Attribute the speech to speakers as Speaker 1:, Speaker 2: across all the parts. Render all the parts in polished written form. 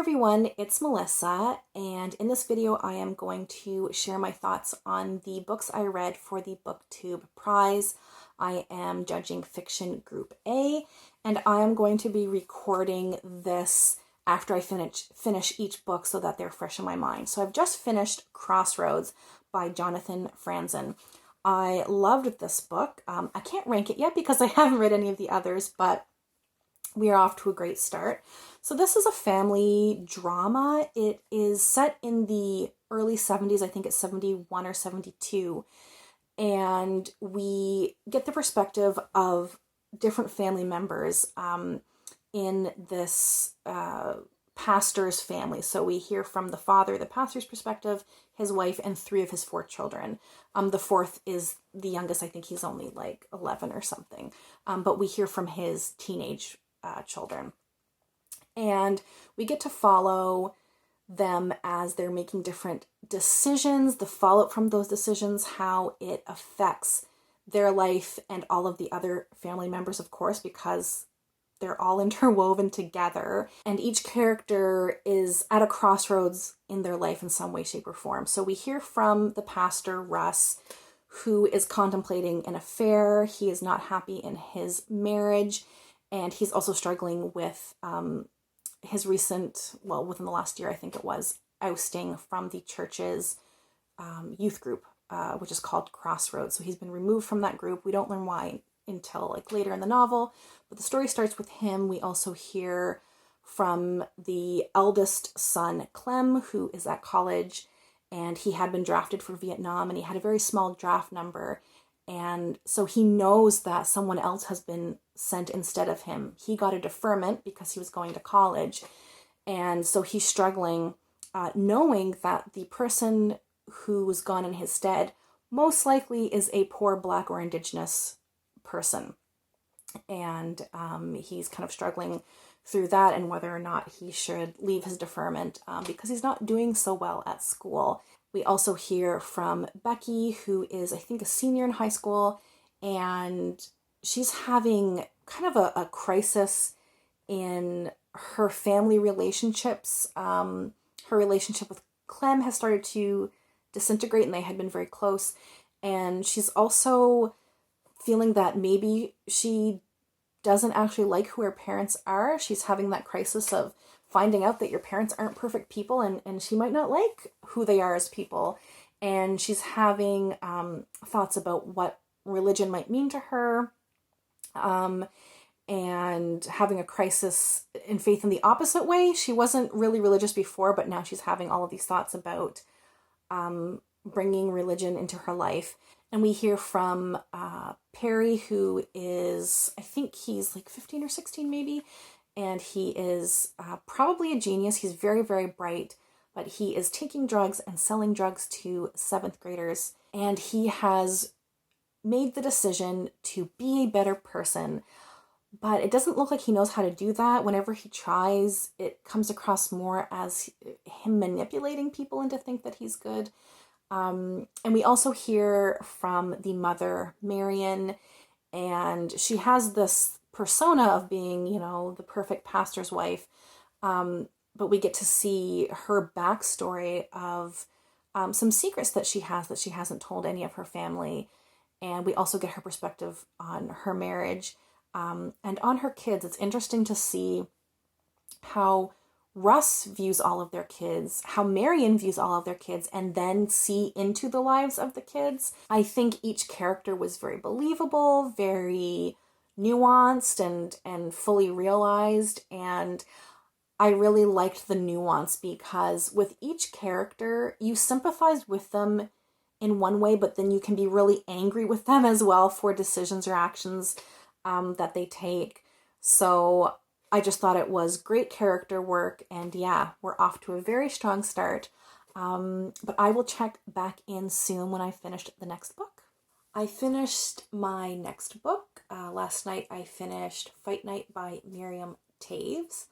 Speaker 1: everyone, it's Melissa, and in this video I am going to share my thoughts on the books I read for the Booktube prize. I am judging fiction group A, and I am going to be recording this after I finish each book so that they're fresh in my mind. So I've just finished Crossroads by Jonathan Franzen. I loved this book. I can't rank it yet because I haven't read any of the others, but we are off to a great start. So this is a family drama. It is set in the early 70s. I think it's 71 or 72. And we get the perspective of different family members in this pastor's family. So we hear from the father, the pastor's perspective, his wife, and 3 of his 4 children. The 4th is the youngest. I think he's only like 11 or something. But we hear from his teenage children. And we get to follow them as they're making different decisions, the fallout from those decisions, how it affects their life and all of the other family members, of course, because they're all interwoven together. And each character is at a crossroads in their life in some way, shape, or form. So we hear from the pastor, Russ, who is contemplating an affair. He is not happy in his marriage. And he's also struggling with his recent, well, within the last year, I think it was, ousting from the church's youth group, which is called Crossroads. So he's been removed from that group. We don't learn why until like later in the novel, but the story starts with him. We also hear from the eldest son, Clem, who is at college, and he had been drafted for Vietnam, and he had a very small draft number. And so he knows that someone else has been sent instead of him. He got a deferment because he was going to college. And so he's struggling, knowing that the person who was gone in his stead most likely is a poor Black or Indigenous person. And he's kind of struggling through that and whether or not he should leave his deferment because he's not doing so well at school. We also hear from Becky, who is, I think, a senior in high school, and she's having kind of a crisis in her family relationships. Her relationship with Clem has started to disintegrate, and they had been very close. And she's also feeling that maybe she doesn't actually like who her parents are. She's having that crisis of finding out that your parents aren't perfect people, and she might not like who they are as people. And she's having thoughts about what religion might mean to her, and having a crisis in faith in the opposite way. She wasn't really religious before, but now she's having all of these thoughts about bringing religion into her life. And we hear from Perry, who is, I think he's like 15 or 16 maybe, and he is probably a genius. He's very, very bright, but he is taking drugs and selling drugs to 7th graders. And he has made the decision to be a better person, but it doesn't look like he knows how to do that. Whenever he tries, it comes across more as him manipulating people into think that he's good. And we also hear from the mother, Marion, and she has this persona of being, you know, the perfect pastor's wife. But we get to see her backstory of some secrets that she hasn't told any of her family. And we also get her perspective on her marriage and on her kids. It's interesting to see how Russ views all of their kids, how Marion views all of their kids, and then see into the lives of the kids. I think each character was very believable, very nuanced and fully realized, and I really liked the nuance because with each character you sympathize with them in one way, but then you can be really angry with them as well for decisions or actions that they take. So I just thought it was great character work, and yeah, we're off to a very strong start. But I will check back in soon when I finished the next book. I finished my next book. Last night I finished Fight Night by Miriam Taves.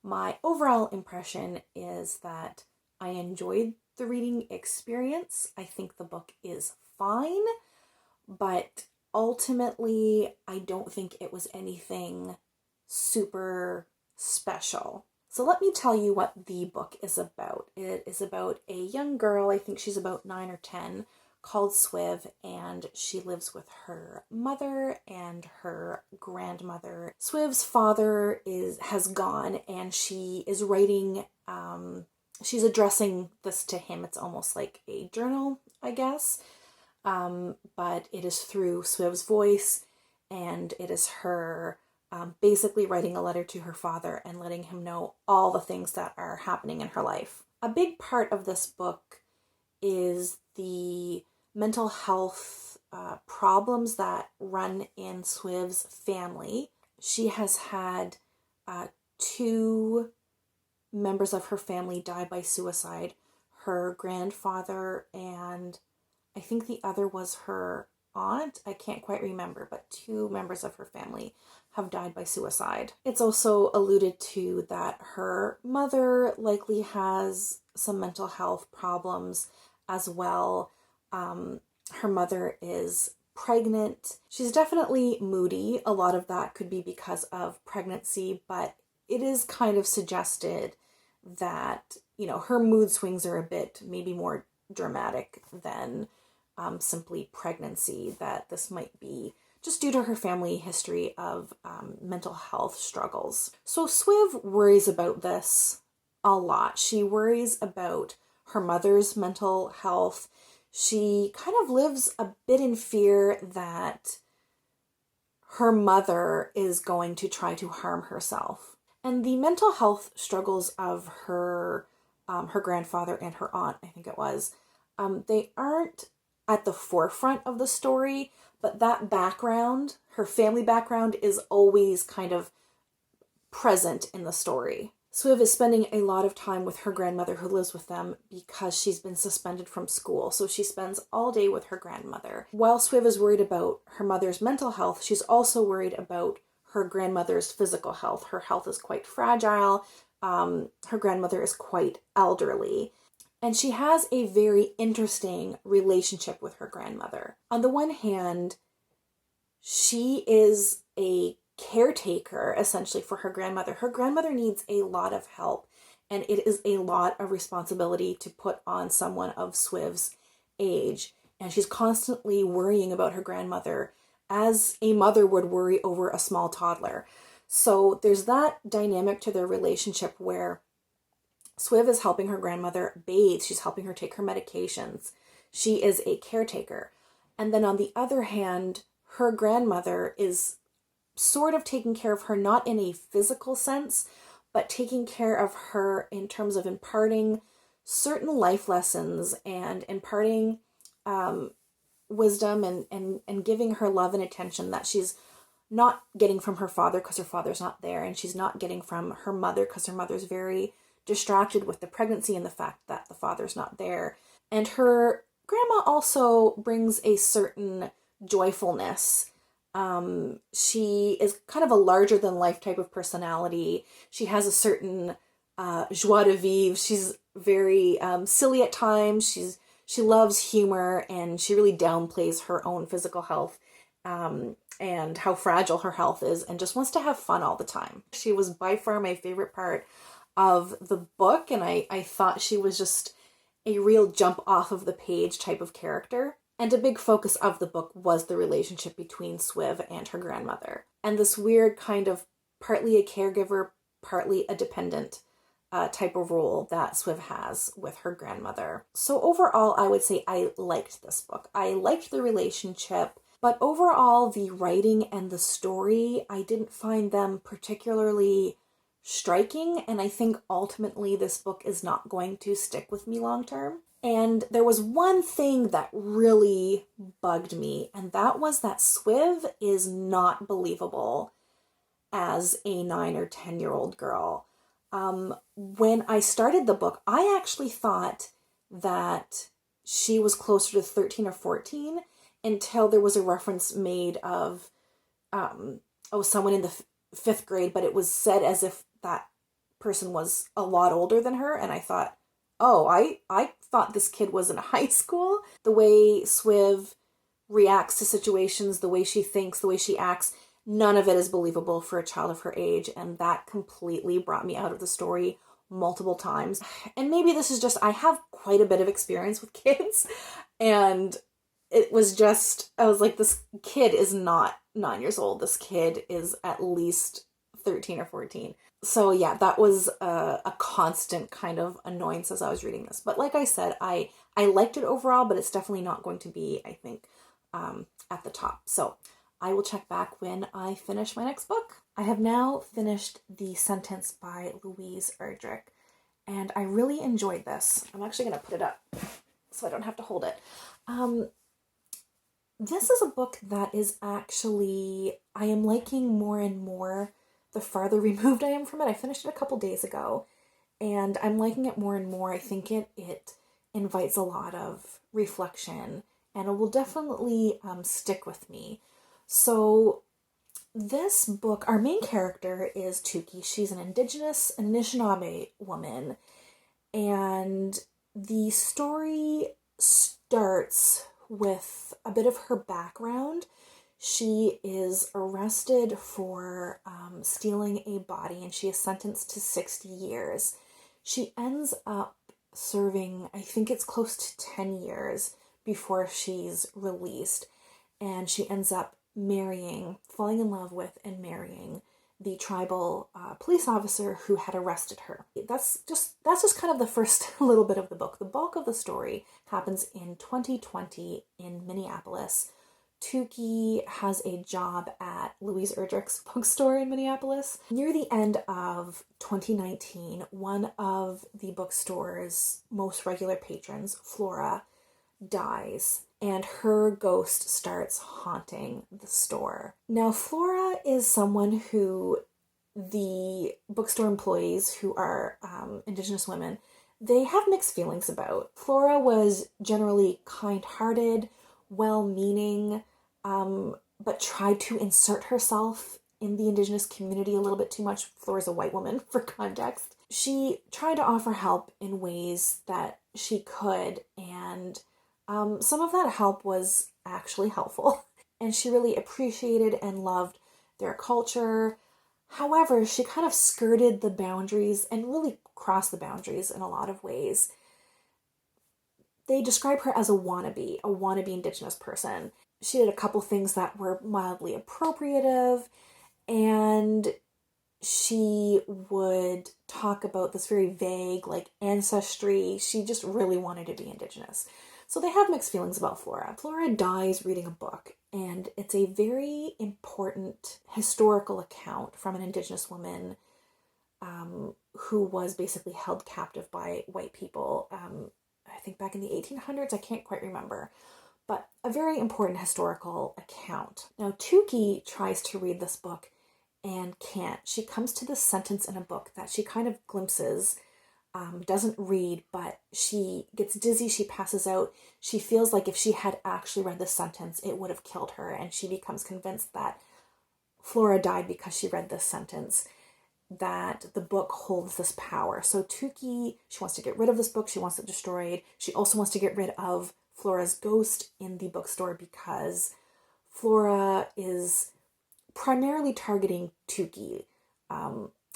Speaker 1: My overall impression is that I enjoyed the reading experience. I think the book is fine, but ultimately I don't think it was anything super special. So let me tell you what the book is about. It is about a young girl, I think she's about 9 or 10, called Swiv, and she lives with her mother and her grandmother. Swiv's father has gone, and she is writing, she's addressing this to him. It's almost like a journal, I guess, but it is through Swiv's voice, and it is her basically writing a letter to her father and letting him know all the things that are happening in her life. A big part of this book is the mental health problems that run in Swiv's family. She has had 2 members of her family die by suicide. Her grandfather and I think the other was her aunt. I can't quite remember, but 2 members of her family have died by suicide. It's also alluded to that her mother likely has some mental health problems as well. Her mother is pregnant. She's definitely moody. A lot of that could be because of pregnancy, but it is kind of suggested that, you know, her mood swings are a bit maybe more dramatic than simply pregnancy, that this might be just due to her family history of mental health struggles. So Swiv worries about this a lot. She worries about her mother's mental health. She kind of lives a bit in fear that her mother is going to try to harm herself. And the mental health struggles of her grandfather and her aunt, I think it was, they aren't at the forefront of the story, but that background, her family background, is always kind of present in the story. Swiv is spending a lot of time with her grandmother who lives with them because she's been suspended from school, so she spends all day with her grandmother. While Swiv is worried about her mother's mental health, she's also worried about her grandmother's physical health. Her health is quite fragile. Her grandmother is quite elderly. And she has a very interesting relationship with her grandmother. On the one hand, she is a caretaker, essentially, for her grandmother. Her grandmother needs a lot of help, and it is a lot of responsibility to put on someone of Swiv's age. And she's constantly worrying about her grandmother as a mother would worry over a small toddler. So there's that dynamic to their relationship where Swiv is helping her grandmother bathe. She's helping her take her medications. She is a caretaker. And then on the other hand, her grandmother is sort of taking care of her, not in a physical sense, but taking care of her in terms of imparting certain life lessons and imparting wisdom and giving her love and attention that she's not getting from her father because her father's not there, and she's not getting from her mother because her mother's very distracted with the pregnancy and the fact that the father's not there. And her grandma also brings a certain joyfulness. She is kind of a larger than life type of personality. She has a certain joie de vivre. She's very silly at times. She loves humor, and she really downplays her own physical health and how fragile her health is, and just wants to have fun all the time. She was by far my favorite part of the book, and I thought she was just a real jump off of the page type of character. And a big focus of the book was the relationship between Swiv and her grandmother, and this weird kind of partly a caregiver, partly a dependent type of role that Swiv has with her grandmother. So overall, I would say I liked this book. I liked the relationship, but overall, the writing and the story, I didn't find them particularly striking, and I think ultimately this book is not going to stick with me long term. And there was one thing that really bugged me, and that was that Swiv is not believable as a 9 or 10-year-old girl. When I started the book, I actually thought that she was closer to 13 or 14 until there was a reference made of, someone in the 5th grade, but it was said as if that person was a lot older than her, and I thought, oh, I thought this kid was in high school. The way Swiv reacts to situations, the way she thinks, the way she acts, None of it is believable for a child of her age, and that completely brought me out of the story multiple times. And maybe this is just, I have quite a bit of experience with kids, and it was just, I was like, this kid is not 9 years old. This kid is at least 13 or 14. So yeah, that was a constant kind of annoyance as I was reading this. But like I said, I liked it overall, but it's definitely not going to be, I think, at the top. So I will check back when I finish my next book. I have now finished The Sentence by Louise Erdrich, and I really enjoyed this. I'm actually going to put it up so I don't have to hold it. This is a book that is actually, I am liking more and more the farther removed I am from it. I finished it a couple days ago, and I'm liking it more and more. I think it invites a lot of reflection, and it will definitely stick with me. So this book, our main character is Tuki. She's an indigenous Anishinaabe woman, and the story starts with a bit of her background. She is arrested for stealing a body, and she is sentenced to 60 years. She ends up serving, I think it's close to 10 years before she's released, and she ends up falling in love with and marrying the tribal police officer who had arrested her. That's just kind of the first little bit of the book. The bulk of the story happens in 2020 in Minneapolis. Tuki has a job at Louise Erdrich's bookstore in Minneapolis. Near the end of 2019, one of the bookstore's most regular patrons, Flora, dies, and her ghost starts haunting the store. Now, Flora is someone who the bookstore employees, who are Indigenous women, they have mixed feelings about. Flora was generally kind-hearted, well-meaning, but tried to insert herself in the Indigenous community a little bit too much. Flora's a white woman, for context. She tried to offer help in ways that she could, and some of that help was actually helpful, and she really appreciated and loved their culture. However, she kind of skirted the boundaries and really crossed the boundaries in a lot of ways. They describe her as a wannabe Indigenous person. She did a couple things that were mildly appropriative, and she would talk about this very vague, like, ancestry. She just really wanted to be Indigenous. So they have mixed feelings about Flora. Flora dies reading a book, and it's a very important historical account from an Indigenous woman who was basically held captive by white people, I think back in the 1800s, I can't quite remember, but a very important historical account. Now, Tuki tries to read this book and can't. She comes to this sentence in a book that she kind of glimpses, doesn't read, but she gets dizzy, she passes out. She feels like if she had actually read this sentence, it would have killed her, and she becomes convinced that Flora died because she read this sentence, that the book holds this power. So Tuki, she wants to get rid of this book, she wants it destroyed. She also wants to get rid of Flora's ghost in the bookstore because Flora is primarily targeting Tuki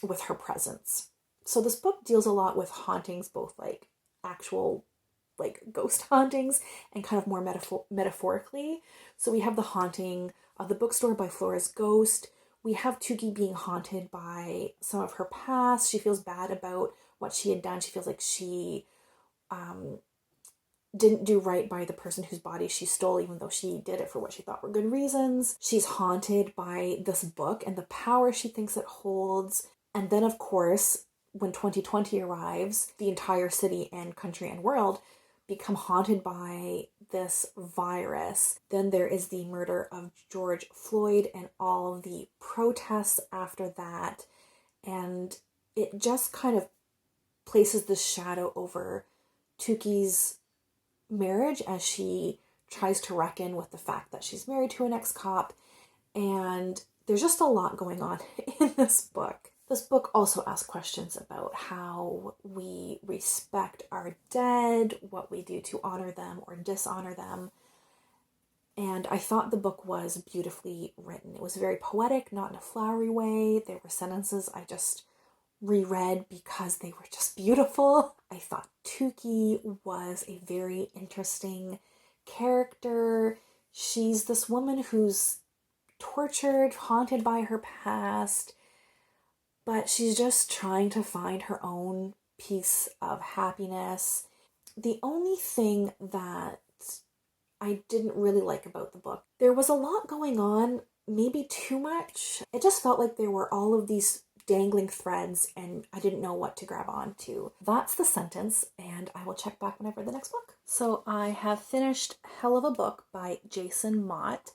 Speaker 1: with her presence. So this book deals a lot with hauntings, both like actual like ghost hauntings and kind of more metaphorically. So we have the haunting of the bookstore by Flora's ghost. We have Tuki being haunted by some of her past. She feels bad about what she had done. She feels like she didn't do right by the person whose body she stole, even though she did it for what she thought were good reasons. She's haunted by this book and the power she thinks it holds. And then, of course, when 2020 arrives, the entire city and country and world become haunted by this virus. Then there is the murder of George Floyd and all of the protests after that. And it just kind of places this shadow over Tuki's marriage as she tries to reckon with the fact that she's married to an ex-cop. And there's just a lot going on in this book. This book also asks questions about how we respect our dead, what we do to honor them or dishonor them. And I thought the book was beautifully written. It was very poetic, not in a flowery way. There were sentences I just reread because they were just beautiful. I thought Tuki was a very interesting character. She's this woman who's tortured, haunted by her past, but she's just trying to find her own piece of happiness. The only thing that I didn't really like about the book, there was a lot going on, maybe too much. It just felt like there were all of these dangling threads and I didn't know what to grab onto. That's the sentence, and I will check back whenever the next book. So I have finished Hell of a Book by Jason Mott,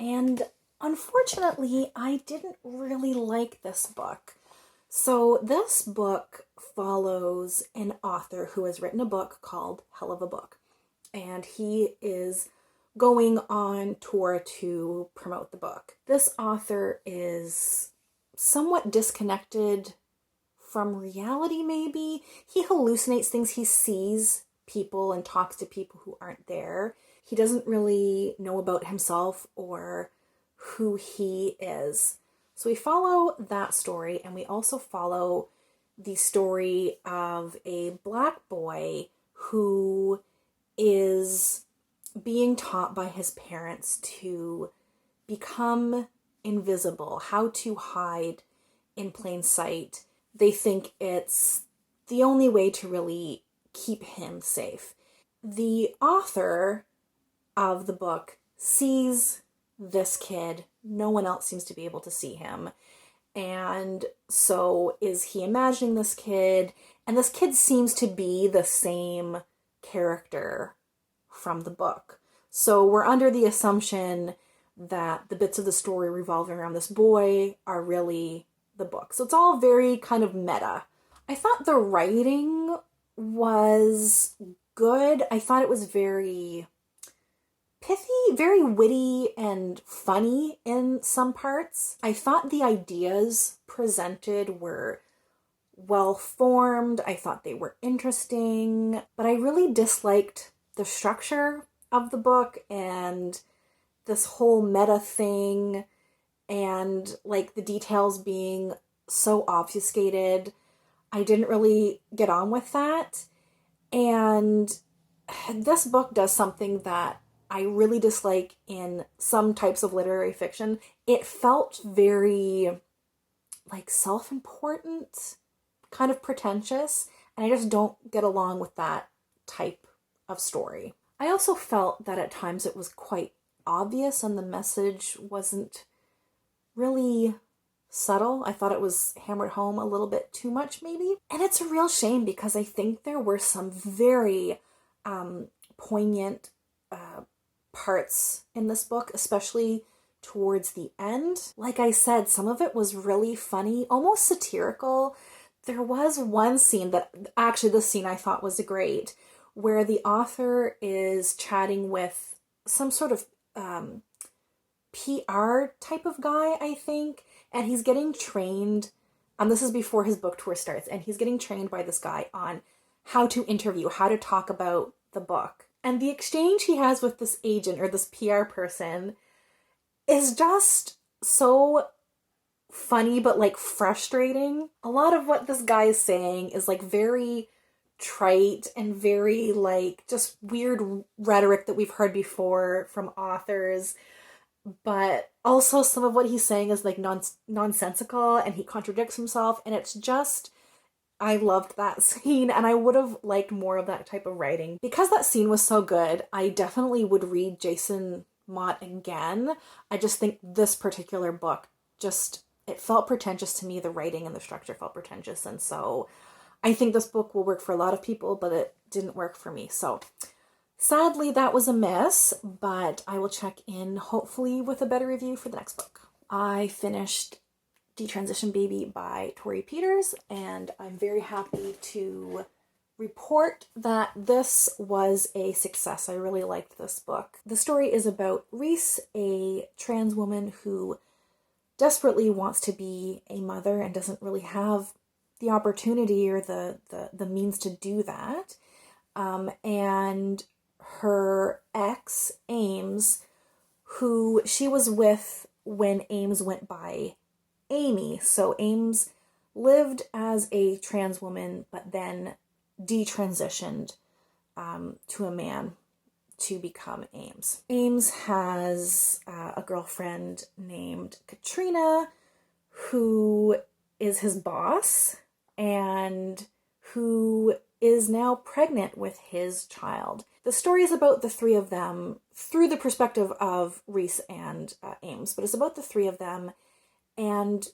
Speaker 1: and unfortunately I didn't really like this book. So this book follows an author who has written a book called Hell of a Book, and he is going on tour to promote the book. This author is somewhat disconnected from reality, maybe. He hallucinates things. He sees people and talks to people who aren't there. He doesn't really know about himself or who he is. So we follow that story, and we also follow the story of a Black boy who is being taught by his parents to become invisible, how to hide in plain sight. They think it's the only way to really keep him safe. The author of the book sees this kid. No one else seems to be able to see him. And so is he imagining this kid? And this kid seems to be the same character from the book. So we're under the assumption that the bits of the story revolving around this boy are really the book. So it's all very kind of meta. I thought the writing was good. I thought it was very pithy, very witty and funny in some parts. I thought the ideas presented were well formed. I thought they were interesting, but I really disliked the structure of the book and this whole meta thing and like the details being so obfuscated. I didn't really get on with that. And this book does something that I really dislike in some types of literary fiction. It felt very like self-important, kind of pretentious, and I just don't get along with that type of story. I also felt that at times it was quite obvious and the message wasn't really subtle. I thought it was hammered home a little bit too much, maybe. And it's a real shame because I think there were some very poignant parts in this book, especially towards the end. Like I said, some of it was really funny, almost satirical. There was one scene that, actually this scene I thought was great, where the author is chatting with some sort of PR type of guy, I think, and he's getting trained, this is before his book tour starts, and he's getting trained by this guy on how to interview, how to talk about the book. And the exchange he has with this agent or this PR person is just so funny, but like frustrating. A lot of what this guy is saying is like very trite and very like just weird rhetoric that we've heard before from authors. But also some of what he's saying is like nonsensical and he contradicts himself, and it's just, I loved that scene and I would have liked more of that type of writing. Because that scene was so good, I definitely would read Jason Mott again. I just think this particular book just, it felt pretentious to me. The writing and the structure felt pretentious, and so I think this book will work for a lot of people, but it didn't work for me. So sadly, that was a miss, but I will check in hopefully with a better review for the next book. I finished Detransition Baby by Tori Peters, and I'm very happy to report that this was a success. I really liked this book. The story is about Reese, a trans woman who desperately wants to be a mother and doesn't really have the opportunity or the means to do that. And her ex, Ames, who she was with when Ames went by Amy. So Ames lived as a trans woman, but then detransitioned to a man to become Ames. Ames has a girlfriend named Katrina, who is his boss and who is now pregnant with his child. The story is about the three of them through the perspective of Reese and Ames, but it's about the three of them and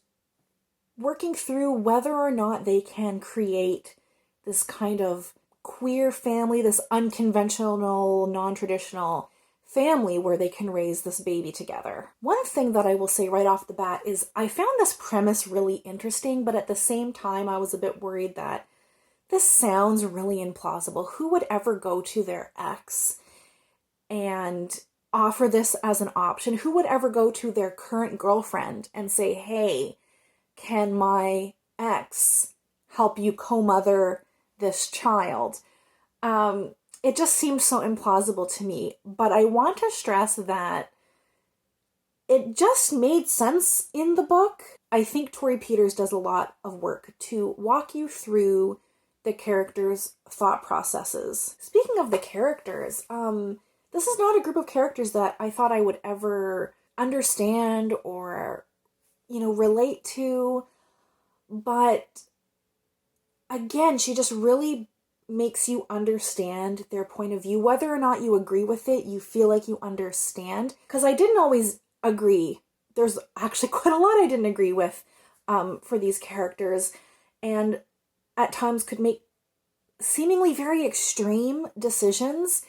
Speaker 1: working through whether or not they can create this kind of queer family, this unconventional, non-traditional family where they can raise this baby together. One thing that I will say right off the bat is I found this premise really interesting, but at the same time I was a bit worried that this sounds really implausible. Who would ever go to their ex and offer this as an option? Who would ever go to their current girlfriend and say, hey, can my ex help you co-mother this child? It just seemed so implausible to me, but I want to stress that it just made sense in the book. I think Torrey Peters does a lot of work to walk you through the characters' thought processes. Speaking of the characters, this is not a group of characters that I thought I would ever understand or, relate to, but again, she just really makes you understand their point of view. Whether or not you agree with it, you feel like you understand. Because I didn't always agree. There's actually quite a lot I didn't agree with for these characters, and at times could make seemingly very extreme decisions,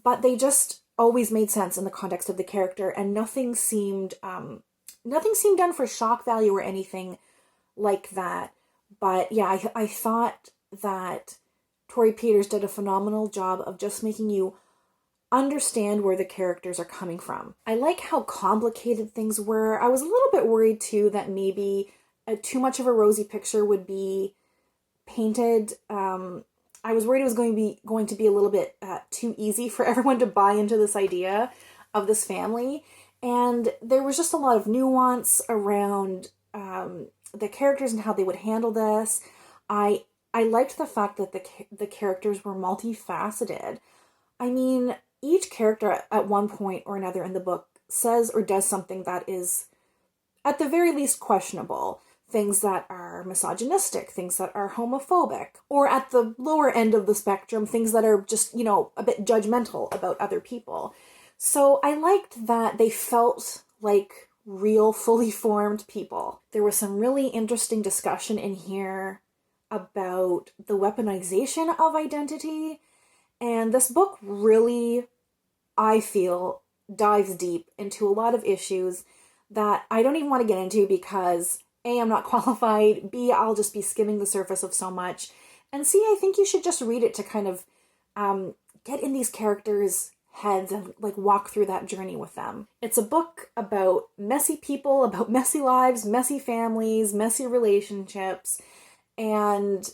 Speaker 1: but they just always made sense in the context of the character, and nothing seemed done for shock value or anything like that. But yeah, I thought that Torrey Peters did a phenomenal job of just making you understand where the characters are coming from. I like how complicated things were. I was a little bit worried too that maybe too much of a rosy picture would be painted. I was worried it was going to be a little bit too easy for everyone to buy into this idea of this family. And there was just a lot of nuance around the characters and how they would handle this. I liked the fact that the characters were multifaceted. I mean, each character at one point or another in the book says or does something that is, at the very least, questionable. Things that are misogynistic, things that are homophobic, or at the lower end of the spectrum, things that are just, a bit judgmental about other people. So I liked that they felt like real, fully formed people. There was some really interesting discussion in here about the weaponization of identity, and this book really, I feel, dives deep into a lot of issues that I don't even want to get into because A, I'm not qualified, B, I'll just be skimming the surface of so much, and C, I think you should just read it to kind of get in these characters' heads and walk through that journey with them. It's a book about messy people, about messy lives, messy families, messy relationships, and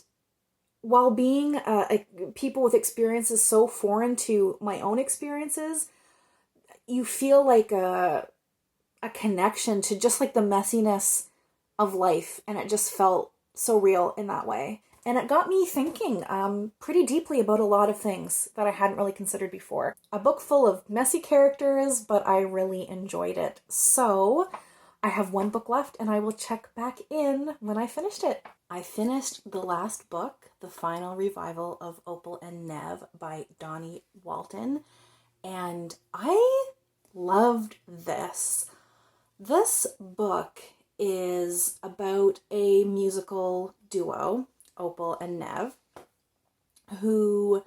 Speaker 1: while being people with experiences so foreign to my own experiences, you feel like a connection to just the messiness of life, and it just felt so real in that way. And it got me thinking pretty deeply about a lot of things that I hadn't really considered before. A book full of messy characters, but I really enjoyed it. So I have one book left, and I will check back in when I finished it. I finished the last book, The Final Revival of Opal and Nev by Donnie Walton, and I loved this. This book is about a musical duo, Opal and Nev, who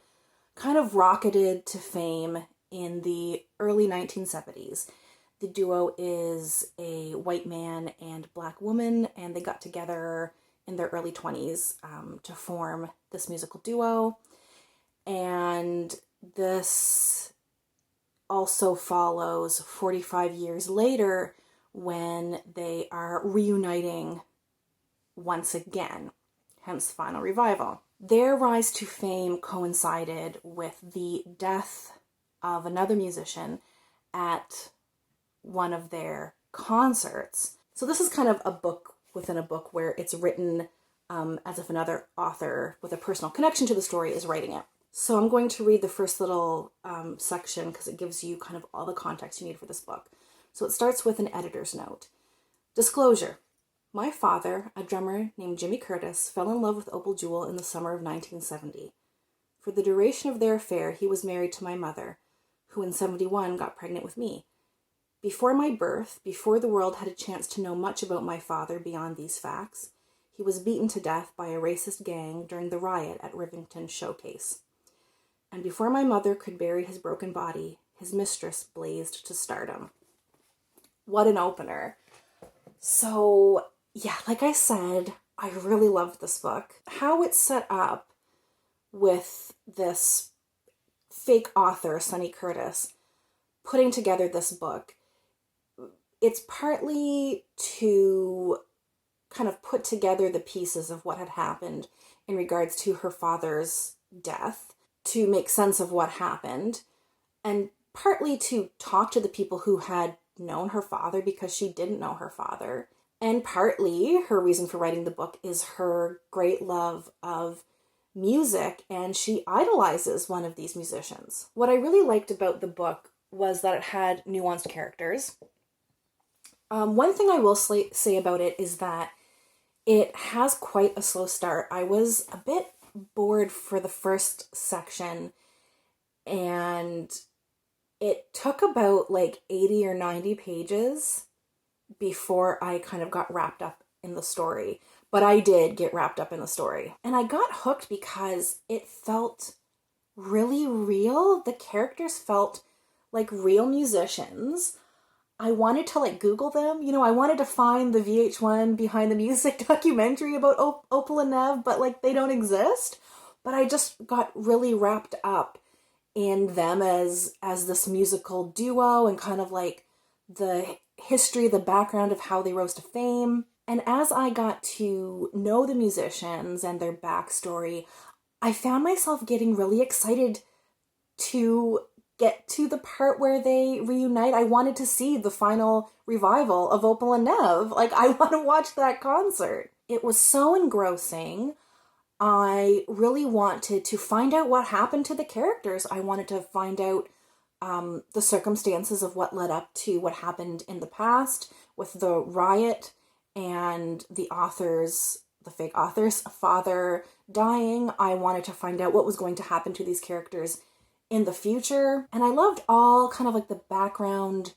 Speaker 1: kind of rocketed to fame in the early 1970s. The duo is a white man and black woman, and they got together in their early 20s to form this musical duo. And this also follows 45 years later when they are reuniting once again, hence Final Revival. Their rise to fame coincided with the death of another musician at one of their concerts. So this is kind of a book within a book where it's written as if another author with a personal connection to the story is writing it. So I'm going to read the first little section because it gives you kind of all the context you need for this book. So it starts with an editor's note. Disclosure. My father, a drummer named Jimmy Curtis, fell in love with Opal Jewel in the summer of 1970. For the duration of their affair, he was married to my mother, who in 71 got pregnant with me. Before my birth, before the world had a chance to know much about my father beyond these facts, he was beaten to death by a racist gang during the riot at Rivington Showcase. And before my mother could bury his broken body, his mistress blazed to stardom. What an opener. So, yeah, like I said, I really loved this book. How it's set up with this fake author, Sonny Curtis, putting together this book, it's partly to kind of put together the pieces of what had happened in regards to her father's death, to make sense of what happened, and partly to talk to the people who had known her father because she didn't know her father. And partly her reason for writing the book is her great love of music, and she idolizes one of these musicians. What I really liked about the book was that it had nuanced characters. One thing I will say about it is that it has quite a slow start. I was a bit bored for the first section, and it took about like 80 or 90 pages before I kind of got wrapped up in the story. But I did get wrapped up in the story. And I got hooked because it felt really real. The characters felt like real musicians. I wanted to like Google them. You know, I wanted to find the VH1 Behind the Music documentary about Opal and Nev, but like they don't exist. But I just got really wrapped up in them as this musical duo and kind of like the history, the background of how they rose to fame. And as I got to know the musicians and their backstory, I found myself getting really excited to get to the part where they reunite. I wanted to see the final revival of Opal and Nev. Like, I want to watch that concert. It was so engrossing. I really wanted to find out what happened to the characters. I wanted to find out the circumstances of what led up to what happened in the past with the riot and the fake author's father dying. I wanted to find out what was going to happen to these characters in the future. And I loved all kind of like the background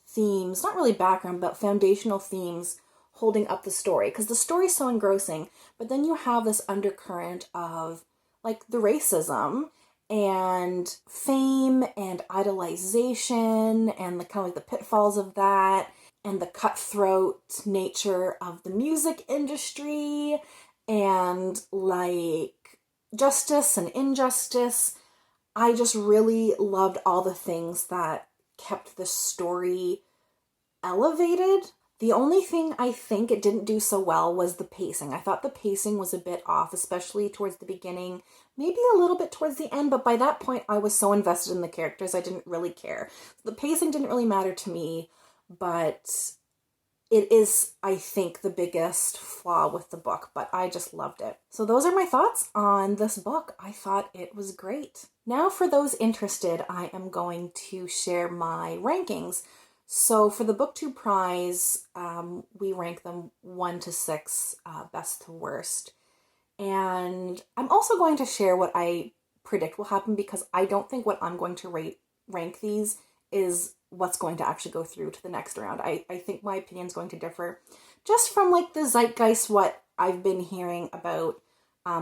Speaker 1: themes, not really background, but foundational themes holding up the story, because the story's so engrossing. But then you have this undercurrent of like the racism and fame and idolization and the kind of like the pitfalls of that and the cutthroat nature of the music industry and like justice and injustice. I just really loved all the things that kept the story elevated. The only thing I think it didn't do so well was the pacing. I thought the pacing was a bit off, especially towards the beginning, maybe a little bit towards the end, but by that point I was so invested in the characters I didn't really care. The pacing didn't really matter to me, but it is, I think, the biggest flaw with the book, but I just loved it. So those are my thoughts on this book. I thought it was great. Now for those interested, I am going to share my rankings. So for the Booktube prize, we rank them 1 to 6, best to worst. And I'm also going to share what I predict will happen, because I don't think what I'm going to rank these is what's going to actually go through to the next round. I think my opinion is going to differ just from like the zeitgeist, what I've been hearing about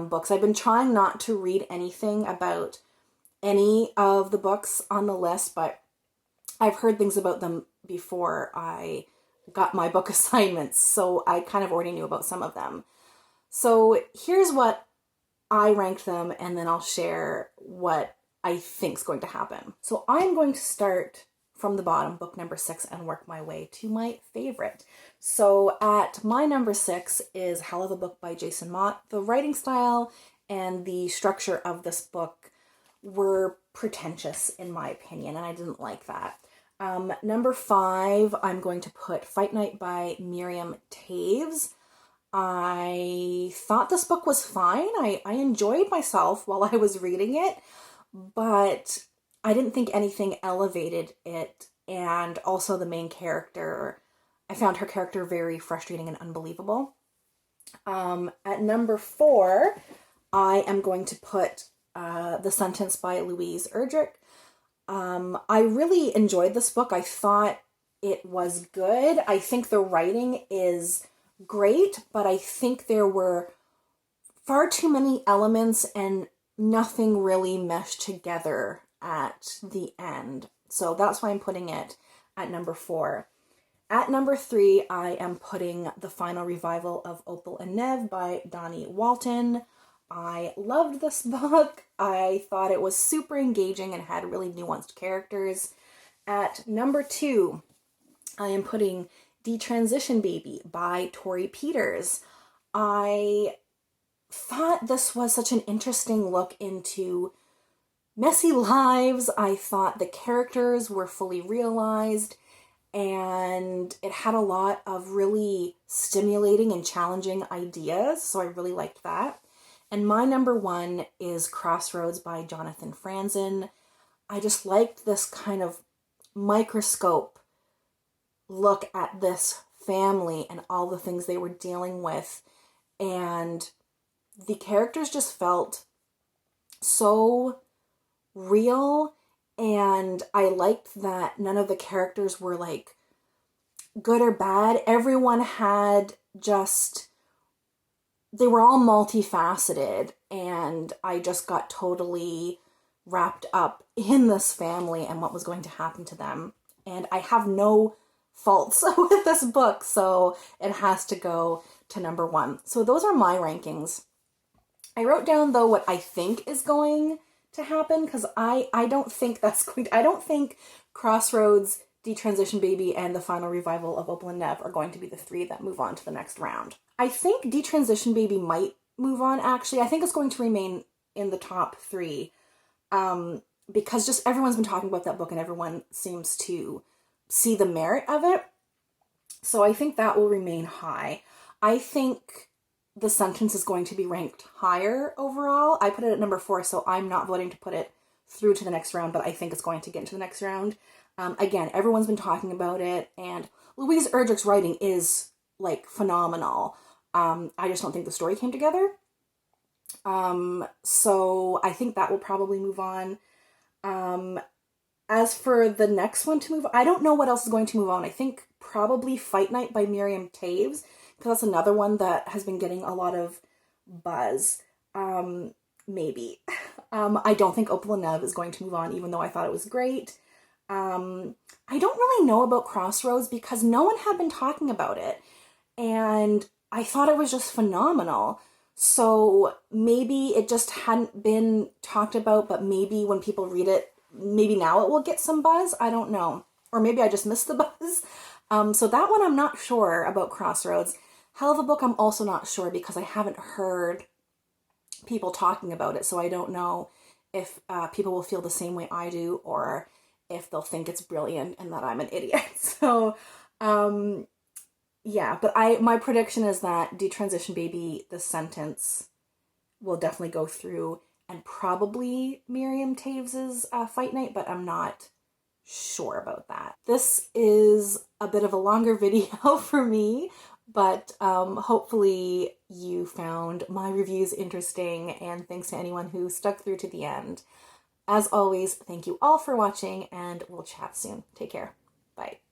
Speaker 1: books. I've been trying not to read anything about any of the books on the list, but I've heard things about them before I got my book assignments, so I kind of already knew about some of them. So here's what I ranked them, and then I'll share what I think is going to happen. So I'm going to start from the bottom, book number 6, and work my way to my favorite. So at my number 6 is Hell of a Book by Jason Mott. The writing style and the structure of this book were pretentious in my opinion, and I didn't like that. Number 5, I'm going to put Fight Night by Miriam Taves. I thought this book was fine. I enjoyed myself while I was reading it, but I didn't think anything elevated it. And also the main character, I found her character very frustrating and unbelievable. At number 4, I am going to put The Sentence by Louise Erdrich. I really enjoyed this book. I thought it was good. I think the writing is great, but I think there were far too many elements and nothing really meshed together at the end. So that's why I'm putting it at number 4. At number 3, I am putting The Final Revival of Opal and Nev by Donnie Walton. I loved this book. I thought it was super engaging and had really nuanced characters. At number 2, I am putting Detransition Baby by Tori Peters. I thought this was such an interesting look into messy lives. I thought the characters were fully realized, and it had a lot of really stimulating and challenging ideas, so I really liked that. And my number 1 is Crossroads by Jonathan Franzen. I just liked this kind of microscope look at this family and all the things they were dealing with, and the characters just felt so real, and I liked that none of the characters were like good or bad. Everyone had just, they were all multifaceted, and I just got totally wrapped up in this family and what was going to happen to them. And I have no faults with this book, so it has to go to number 1. So those are my rankings. I wrote down, though, what I think is going to happen, because I don't think that's going to, I don't think Crossroads, Detransition Baby, and The Final Revival of Opal and Nev are going to be the 3 that move on to the next round. I think Detransition Baby might move on, actually. I think it's going to remain in the top 3, because just everyone's been talking about that book and everyone seems to see the merit of it. So I think that will remain high. I think The Sentence is going to be ranked higher overall. I put it at number 4, so I'm not voting to put it through to the next round, but I think it's going to get into the next round. Again, everyone's been talking about it, and Louise Erdrich's writing is, like, phenomenal. I just don't think the story came together. So I think that will probably move on. As for the next one to move, I don't know what else is going to move on. I think probably Fight Night by Miriam Taves, because that's another one that has been getting a lot of buzz. Maybe. I don't think Opal and Nev is going to move on, even though I thought it was great. I don't really know about Crossroads because no one had been talking about it, and I thought it was just phenomenal. So maybe it just hadn't been talked about, but maybe when people read it, maybe now it will get some buzz. I don't know. Or maybe I just missed the buzz. So that one I'm not sure about Crossroads. Hell of a Book I'm also not sure because I haven't heard people talking about it. So I don't know if people will feel the same way I do or if they'll think it's brilliant and that I'm an idiot. So yeah, but my prediction is that Detransition Baby, The Sentence, will definitely go through, and probably Miriam Taves's Fight Night, but I'm not sure about that. This is a bit of a longer video for me, but hopefully you found my reviews interesting, and thanks to anyone who stuck through to the end. As always, thank you all for watching, and we'll chat soon. Take care. Bye.